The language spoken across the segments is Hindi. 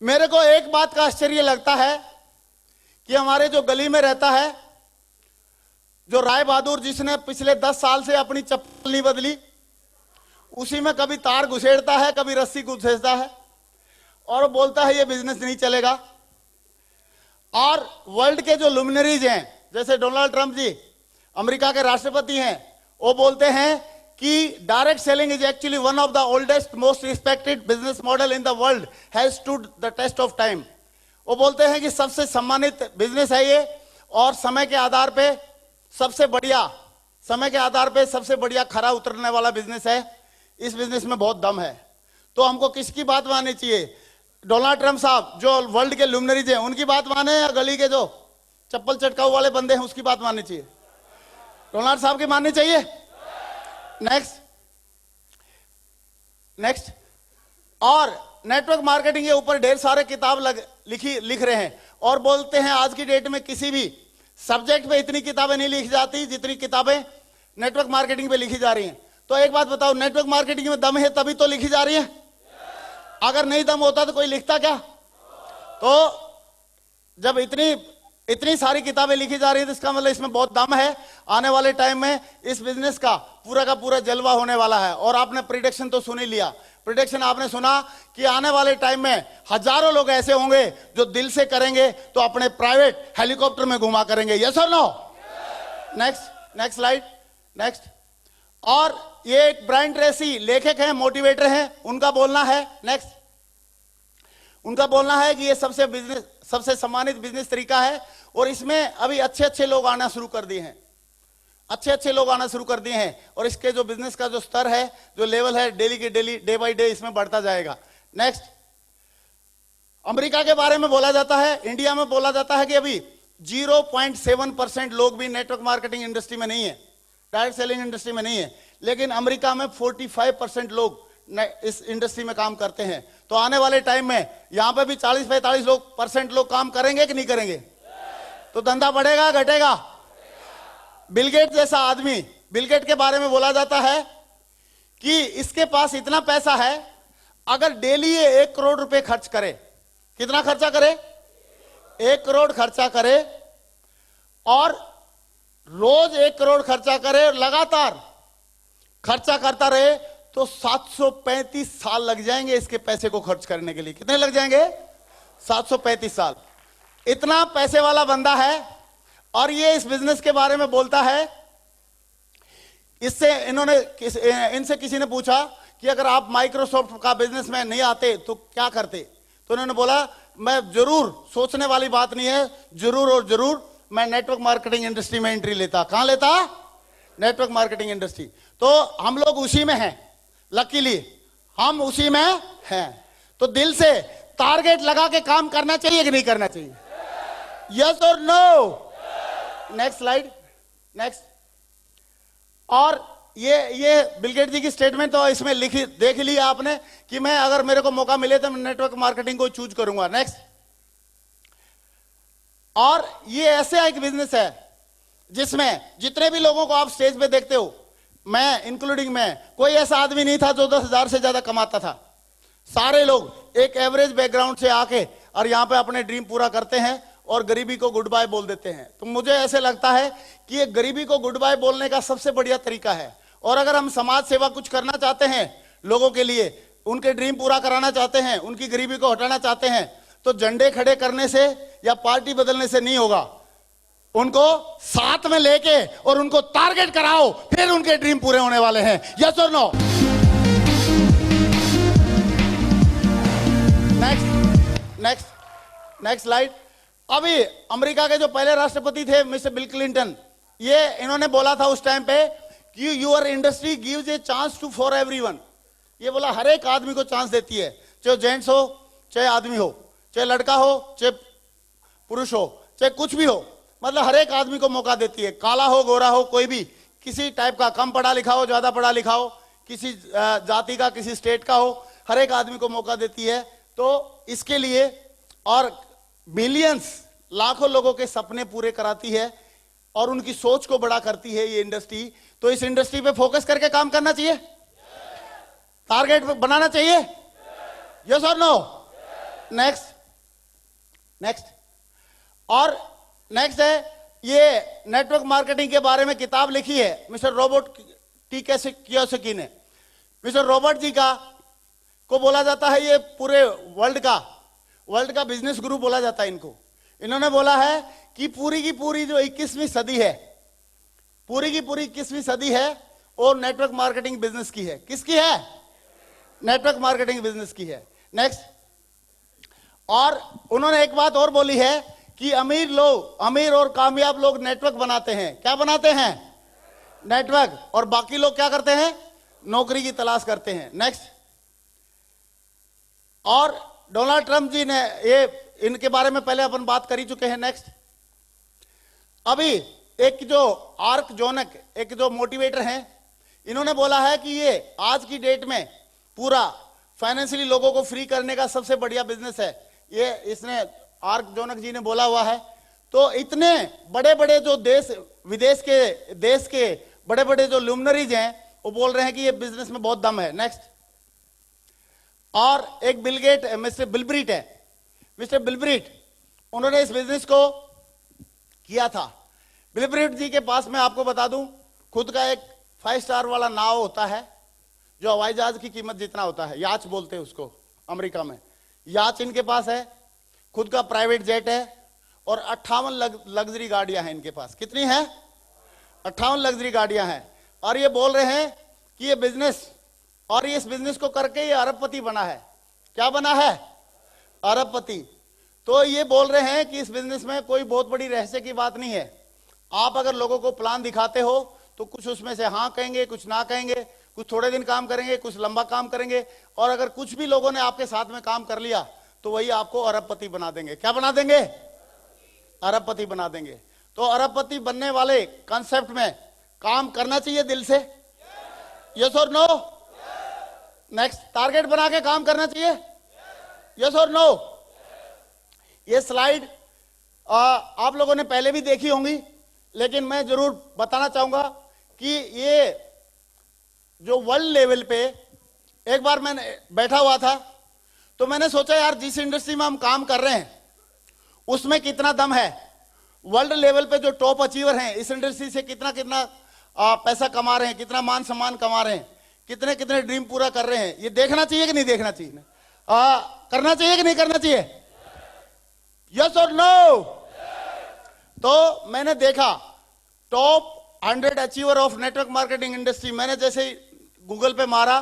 मेरे को एक बात का आश्चर्य लगता है कि हमारे जो गली में रहता है, जो राय बहादुर, जिसने पिछले 10 साल से अपनी चप्पल नहीं बदली, उसी में कभी तार घुसेड़ता है, कभी रस्सी घुसेड़ता है और बोलता है ये बिजनेस नहीं चलेगा। और वर्ल्ड के जो लुमिनरीज हैं, जैसे डोनाल्ड ट्रंप जी अमेरिका के राष्ट्रपति हैं, वो बोलते हैं कि direct selling is actually one of the oldest most respected business model in the world, has stood the test of time. वो बोलते हैं कि सबसे सम्मानित बिजनेस है ये और समय के आधार पे सबसे बढ़िया खरा उतरने वाला बिजनेस है। इस बिजनेस में बहुत दम है। तो हमको किसकी बात माननी चाहिए? डोनाल्ड ट्रंप साहब जो वर्ल्ड के लुमिनरीज हैं उनकी बात माने, या गली के जो चप्पल चटकाऊ वाले बंदे हैं उसकी बात माननी चाहिए? डोनाल्ड साहब की माननी चाहिए। नेक्स्ट। और नेटवर्क मार्केटिंग के ऊपर ढेर सारे किताब लिख रहे हैं और बोलते हैं आज की डेट में किसी भी सब्जेक्ट पे इतनी किताबें नहीं लिखी जाती जितनी किताबें नेटवर्क मार्केटिंग पे लिखी जा रही हैं। तो एक बात बताओ, नेटवर्क मार्केटिंग में दम है तभी तो लिखी जा रही है। अगर नहीं दम होता तो कोई लिखता क्या? तो जब इतनी सारी किताबें लिखी जा रही है तो इसका मतलब इसमें बहुत दम है। आने वाले टाइम में इस बिजनेस का पूरा जलवा होने वाला है। और आपने प्रिडिक्शन तो सुन ही लिया। प्रिडिक्शन आपने सुना कि आने वाले टाइम में हजारों लोग ऐसे होंगे जो दिल से करेंगे तो अपने प्राइवेट हेलीकॉप्टर में घुमा करेंगे। यस और नो? Next slide. नेक्स्ट। और ये एक ब्रायन ट्रेसी लेखक हैं, मोटिवेटर हैं, उनका बोलना है, नेक्स्ट, उनका बोलना है कि ये सबसे सम्मानित बिजनेस तरीका है और इसमें अभी अच्छे लोग आना शुरू कर दिए हैं। अच्छे लोग आना शुरू कर दिए हैं और इसके जो बिजनेस का जो स्तर है, जो लेवल है, डे बाय डे इसमें बढ़ता जाएगा। नेक्स्ट। अमेरिका के बारे में बोला जाता है, इंडिया में बोला जाता है कि अभी 0.7% लोग भी नेटवर्क मार्केटिंग इंडस्ट्री में नहीं है, डायरेक्ट सेलिंग इंडस्ट्री में नहीं है। लेकिन अमेरिका में 45% लोग इस इंडस्ट्री में काम करते हैं। तो आने वाले टाइम में यहां पे भी 40-45% लोग काम करेंगे कि नहीं करेंगे? तो धंधा बढ़ेगा घटेगा? बिल गेट जैसा आदमी, बिल गेट के बारे में बोला जाता है कि इसके पास इतना पैसा है, अगर डेली ये 1 करोड़ रुपए खर्च करे, कितना खर्चा करे? 1 करोड़ खर्चा करे और रोज 1 करोड़ खर्चा करे, लगातार खर्चा करता रहे तो 735 साल लग जाएंगे इसके पैसे को खर्च करने के लिए। कितने लग जाएंगे? 735 साल। इतना पैसे वाला बंदा है और ये इस बिजनेस के बारे में बोलता है। इनसे किसी ने पूछा कि अगर आप माइक्रोसॉफ्ट का बिजनेसमैन नहीं आते तो क्या करते? तो उन्होंने बोला मैं जरूर, सोचने वाली बात नहीं है, जरूर और जरूर मैं नेटवर्क मार्केटिंग इंडस्ट्री में एंट्री लेता। कहां लेता? Network marketing industry. तो हम लोग उसी में हैं, लकीली हम उसी में हैं। तो दिल से टारगेट लगा के काम करना चाहिए कि नहीं करना चाहिए? यस और नो? Next slide. नेक्स्ट। और ये बिल गेट जी की स्टेटमेंट तो इसमें देख लिया आपने कि मैं, अगर मेरे को मौका मिले तो मैं नेटवर्क मार्केटिंग को चूज करूंगा। नेक्स्ट। और ये ऐसे एक बिजनेस है जिसमें जितने भी लोगों को आप स्टेज पे देखते हो, मैं इंक्लूडिंग मैं, कोई ऐसा आदमी नहीं था जो 10,000 से ज्यादा कमाता था। सारे लोग एक एवरेज बैकग्राउंड से आके और यहां पे अपने ड्रीम पूरा करते हैं और गरीबी को गुड बाय बोल देते हैं। तो मुझे ऐसे लगता है कि ये गरीबी को गुड बाय बोलने का सबसे बढ़िया तरीका है। और अगर हम समाज सेवा कुछ करना चाहते हैं लोगों के लिए, उनके ड्रीम पूरा कराना चाहते हैं, उनकी गरीबी को हटाना चाहते हैं, तो झंडे खड़े करने से या पार्टी बदलने से नहीं होगा। उनको साथ में लेके और उनको टारगेट कराओ, फिर उनके ड्रीम पूरे होने वाले हैं। यस और नो? Next slide. अभी अमेरिका के जो पहले राष्ट्रपति थे मिस्टर बिल क्लिंटन, ये इन्होंने बोला था उस टाइम पे कि your industry gives a chance to for everyone. ये बोला हर एक आदमी को चांस देती है, चाहे जेंट्स हो, चाहे आदमी हो, चाहे लड़का हो, चाहे पुरुष हो, चाहे कुछ भी हो, मतलब हर एक आदमी को मौका देती है। काला हो, गोरा हो, कोई भी किसी टाइप का, कम पढ़ा लिखा हो, ज्यादा पढ़ा लिखा हो, किसी जाति का, किसी स्टेट का हो, हर एक आदमी को मौका देती है। तो इसके लिए और बिलियंस, लाखों लोगों के सपने पूरे कराती है और उनकी सोच को बड़ा करती है ये इंडस्ट्री। तो इस इंडस्ट्री पे फोकस करके काम करना चाहिए, टारगेट बनाना चाहिए। यस और नो? नेक्स्ट नेक्स्ट और नेक्स्ट है, ये नेटवर्क मार्केटिंग के बारे में किताब लिखी है मिस्टर रॉबर्ट टी कियोसाकी ने। मिस्टर रॉबर्ट जी का को बोला जाता है ये पूरे वर्ल्ड का बिजनेस गुरु बोला जाता है इनको। इन्होंने बोला है कि पूरी की पूरी जो 21वीं सदी है, पूरी की पूरी 21वीं सदी है और नेटवर्क मार्केटिंग बिजनेस की है। किसकी है? नेटवर्क मार्केटिंग बिजनेस की है। नेक्स्ट, और उन्होंने एक बात और बोली है कि अमीर और कामयाब लोग नेटवर्क बनाते हैं। क्या बनाते हैं? नेटवर्क। और बाकी लोग क्या करते हैं? नौकरी की तलाश करते हैं। नेक्स्ट, और डोनाल्ड ट्रंप जी ने ये इनके बारे में पहले अपन बात कर ही चुके हैं। नेक्स्ट, अभी एक जो आर्क जोनक, एक जो मोटिवेटर हैं, इन्होंने बोला है कि ये आज की डेट में पूरा फाइनेंशियली लोगों को फ्री करने का सबसे बढ़िया बिजनेस है। ये इसने आर्क जोनक जी ने बोला हुआ है। तो इतने बड़े बड़े जो देश के बड़े बड़े जो लुमिनरीज हैं वो बोल रहे हैं कि ये बिजनेस में बहुत दम है। नेक्स्ट, और एक मिस्टर बिलब्रीट है। मिस्टर बिलब्रीट, उन्होंने इस बिजनेस को किया था। बिलब्रीट जी के पास मैं आपको बता दूं, खुद का एक 5 स्टार वाला नाव होता है जो हवाई जहाज की कीमत जितना होता है, याच बोलते हैं उसको अमेरिका में। याच इनके पास है, खुद का प्राइवेट जेट है और 58 लग्जरी गाड़ियां हैं इनके पास। कितनी है? 58 लग्जरी गाड़ियां हैं। और ये बोल रहे हैं कि ये बिजनेस, और ये इस बिजनेस को करके ये अरबपति बना है। क्या बना है? अरबपति। तो ये बोल रहे हैं कि इस बिजनेस में कोई बहुत बड़ी रहस्य की बात नहीं है। आप अगर लोगों को प्लान दिखाते हो तो कुछ उसमें से हाँ कहेंगे, कुछ ना कहेंगे, कुछ थोड़े दिन काम करेंगे, कुछ लंबा काम करेंगे, और अगर कुछ भी लोगों ने आपके साथ में काम कर लिया तो वही आपको अरबपति बना देंगे। क्या बना देंगे? अरबपति बना देंगे। तो अरबपति बनने वाले कॉन्सेप्ट में काम करना चाहिए दिल से। यस और नो? नेक्स्ट, टारगेट बना के काम करना चाहिए। यस और नो? ये स्लाइड आप लोगों ने पहले भी देखी होंगी, लेकिन मैं जरूर बताना चाहूंगा कि ये जो वर्ल्ड लेवल पे, एक बार मैंने बैठा हुआ था तो मैंने सोचा यार जिस इंडस्ट्री में हम काम कर रहे हैं उसमें कितना दम है। वर्ल्ड लेवल पे जो टॉप अचीवर हैं इस इंडस्ट्री से कितना कितना पैसा कमा रहे हैं, कितना मान सम्मान कमा रहे हैं, कितने कितने ड्रीम पूरा कर रहे हैं। ये देखना चाहिए कि नहीं देखना चाहिए? करना चाहिए कि नहीं करना चाहिए? यस और नो? तो मैंने देखा top 100 achiever of network marketing industry, मैंने जैसे ही गूगल पे मारा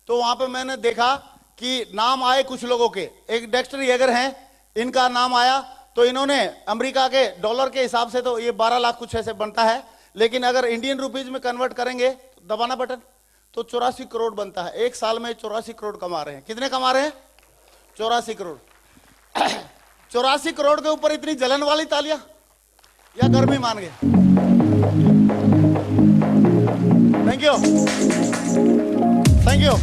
तो वहां पे मैंने देखा कि नाम आए कुछ लोगों के। एक डेक्स्टर येगर हैं, इनका नाम आया। तो इन्होंने अमेरिका के डॉलर के हिसाब से तो ये 12 लाख कुछ ऐसे बनता है, लेकिन अगर इंडियन रुपीज में कन्वर्ट करेंगे तो दबाना बटन, तो 84 करोड़ बनता है। एक साल में 84 करोड़ कमा रहे हैं। कितने कमा रहे हैं? 84 करोड़। 84 करोड़ के ऊपर इतनी जलन वाली तालियां या गर्मी मान गए? Thank you, thank you.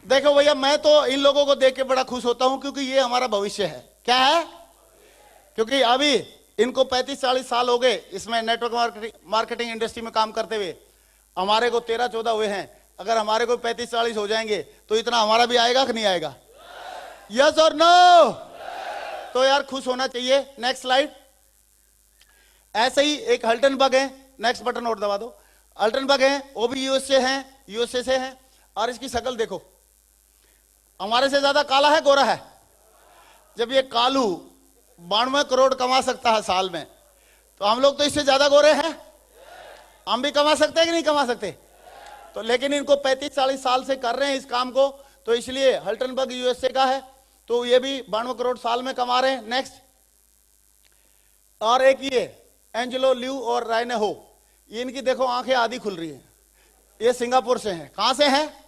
देखो भैया, मैं तो इन लोगों को देख के बड़ा खुश होता हूं क्योंकि ये हमारा भविष्य है। क्या है? क्योंकि अभी इनको 35-40 साल हो गए इसमें नेटवर्क मार्केटिंग इंडस्ट्री में काम करते हुए। हमारे को 13-14 हुए हैं। अगर हमारे को 35-40 हो जाएंगे तो इतना हमारा भी आएगा कि नहीं आएगा? यस और नो? तो यार खुश होना चाहिए। Next slide. ऐसे ही एक हल्टनबर्ग है, नेक्स्ट बटन और दबा दो। हल्टनबर्ग है, वो भी यूएसए से हैं, और इसकी शक्ल देखो, हमारे से ज्यादा काला है, गोरा है। जब ये कालू 92 करोड़ कमा सकता है साल में, तो हम लोग तो इससे ज्यादा गोरे हैं। हम भी कमा सकते हैं कि नहीं कमा सकते? तो लेकिन इनको 35-40 साल से कर रहे हैं इस काम को, तो इसलिए हल्टनबर्ग यूएसए का है, तो ये भी 92 करोड़ साल में कमा रहे हैं। नेक्स्ट, और एक ये एंजेलो लिव और रायने हो, ये इनकी देखो आंखें आधी खुल रही है। ये सिंगापुर से हैं। कहां से हैं?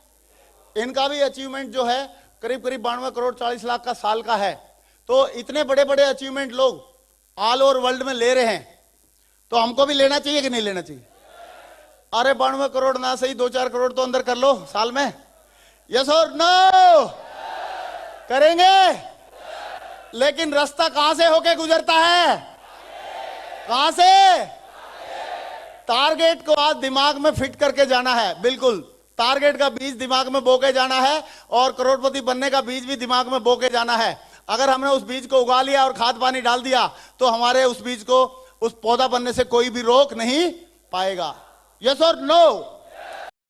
इनका भी अचीवमेंट जो है करीब करीब 92 करोड़ 40 लाख का साल का है। तो इतने बड़े बड़े अचीवमेंट लोग ऑल ओवर वर्ल्ड में ले रहे हैं, तो हमको भी लेना चाहिए कि नहीं लेना चाहिए? अरे 92 करोड़ ना सही 2-4 करोड़ तो अंदर कर लो साल में। यस और नो? करेंगे? लेकिन रास्ता कहां से होके गुजरता है? कहां से? टारगेट को आज दिमाग में फिट करके जाना है। बिल्कुल टारगेट का बीज दिमाग में बो के जाना है और करोड़पति बनने का बीज भी दिमाग में बो के जाना है। अगर हमने उस बीज को उगा लिया और खाद पानी डाल दिया तो हमारे उस बीज को उस पौधा बनने से कोई भी रोक नहीं पाएगा। यस और नो?